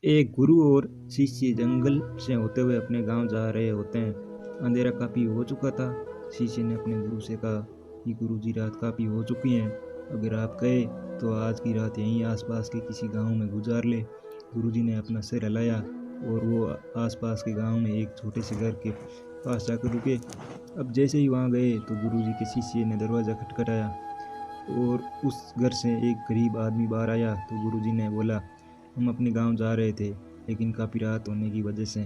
एक गुरु और शिष्य जंगल से होते हुए अपने गांव जा रहे होते हैं। अंधेरा काफ़ी हो चुका था। शिष्य ने अपने गुरु से कहा कि गुरुजी, रात काफ़ी हो चुकी है, अगर आप कहे तो आज की रात यहीं आसपास के किसी गांव में गुजार ले। गुरुजी ने अपना सिर हिलाया और वो आसपास के गांव में एक छोटे से घर के पास जाकर रुके। अब जैसे ही वहां गए तो गुरुजी के शिष्य ने दरवाज़ा खटखटाया और उस घर से एक गरीब आदमी बाहर आया। तो गुरुजी ने बोला, हम अपने गांव जा रहे थे, लेकिन काफ़ी रात होने की वजह से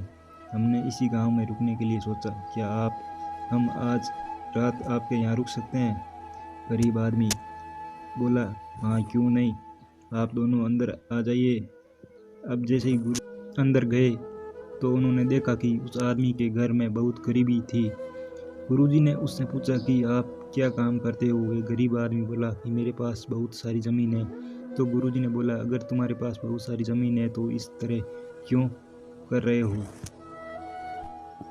हमने इसी गांव में रुकने के लिए सोचा। क्या हम आज रात आपके यहाँ रुक सकते हैं? गरीब आदमी बोला, हाँ क्यों नहीं, आप दोनों अंदर आ जाइए। अब जैसे ही गुरु अंदर गए तो उन्होंने देखा कि उस आदमी के घर में बहुत गरीबी थी। गुरुजी ने उससे पूछा कि आप क्या काम करते हो? वे गरीब आदमी बोला कि मेरे पास बहुत सारी ज़मीन है। तो गुरुजी ने बोला, अगर तुम्हारे पास बहुत सारी ज़मीन है तो इस तरह क्यों कर रहे हो?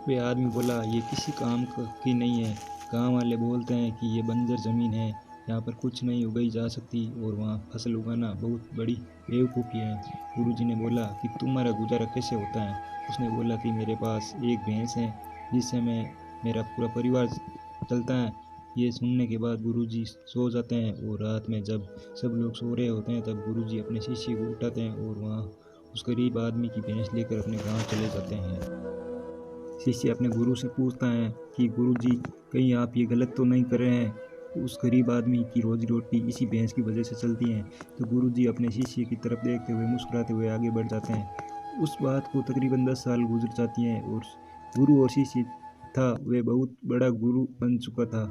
वे आदमी बोला, ये किसी काम की नहीं है। गांव वाले बोलते हैं कि ये बंजर ज़मीन है, यहाँ पर कुछ नहीं उगाई जा सकती और वहाँ फसल उगाना बहुत बड़ी बेवकूफ़ी है। गुरुजी ने बोला कि तुम्हारा गुजारा कैसे होता है? उसने बोला कि मेरे पास एक भैंस है जिससे मेरा पूरा परिवार चलता है। ये सुनने के बाद गुरुजी सो जाते हैं और रात में जब सब लोग सो रहे होते हैं तब गुरुजी अपने शिष्य को उठाते हैं और वहाँ उस गरीब आदमी की भैंस लेकर अपने गांव चले जाते हैं। शिष्य अपने गुरु से पूछता है कि गुरुजी, कहीं आप ये गलत तो नहीं कर रहे हैं? उस गरीब आदमी की रोजी रोटी इसी भैंस की वजह से चलती है। तो गुरुजी अपने शिष्य की तरफ देखते हुए मुस्कुराते हुए आगे बढ़ जाते हैं। उस बात को तकरीबन 10 साल गुजर जाती हैं और गुरु और शिष्य था वह बहुत बड़ा गुरु बन चुका था।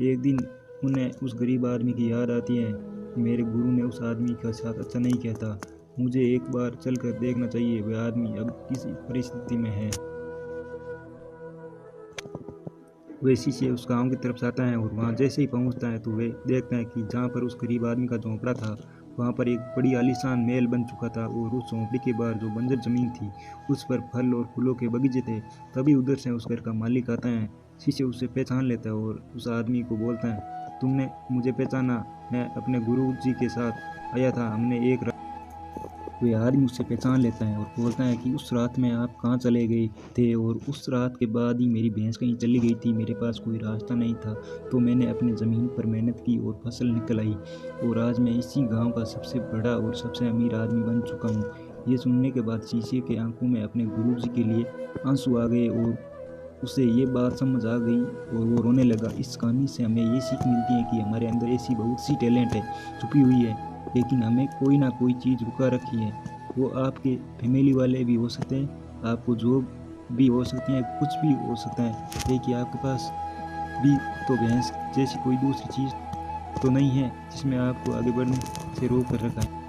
एक दिन उन्हें उस गरीब आदमी की याद आती है कि मेरे गुरु ने उस आदमी के साथ अच्छा नहीं किया था, मुझे एक बार चलकर देखना चाहिए वह आदमी अब किस परिस्थिति में है। वे शिष्य उस गांव की तरफ जाता है और वहां जैसे ही पहुंचता है तो वे देखते हैं कि जहां पर उस गरीब आदमी का झोंपड़ा था वहां पर एक बड़ी आलीशान महल बन चुका था और उस झोंपड़ी के बाहर जो बंजर जमीन थी उस पर फल और फूलों के बगीचे थे। तभी उधर से उस घर का मालिक आता है। शिष्य उसे पहचान लेता है और उस आदमी को बोलता है, तुमने मुझे पहचाना? मैं अपने गुरु जी के साथ आया था, हमने एक वे आदमी उससे पहचान लेता है और बोलता है कि उस रात में आप कहाँ चले गए थे? और उस रात के बाद ही मेरी भैंस कहीं चली गई थी, मेरे पास कोई रास्ता नहीं था, तो मैंने अपनी ज़मीन पर मेहनत की और फसल निकल आई और आज मैं इसी गांव का सबसे बड़ा और सबसे अमीर आदमी बन चुका हूँ। ये सुनने के बाद शीशे के आंखों में अपने गुरुजी के लिए आंसू आ गए और उसे ये बात समझ आ गई और वो रोने लगा। इस कहानी से हमें ये सीख मिलती है कि हमारे अंदर ऐसी बहुत सी टैलेंट है छुपी हुई है, लेकिन हमें कोई ना कोई चीज़ रुका रखी है। वो आपके फैमिली वाले भी हो सकते हैं, आपको जॉब भी हो सकती है, कुछ भी हो सकता है, लेकिन आपके पास भी तो भैंस जैसी कोई दूसरी चीज़ तो नहीं है जिसमें आपको आगे बढ़ने से रोक कर रखा है।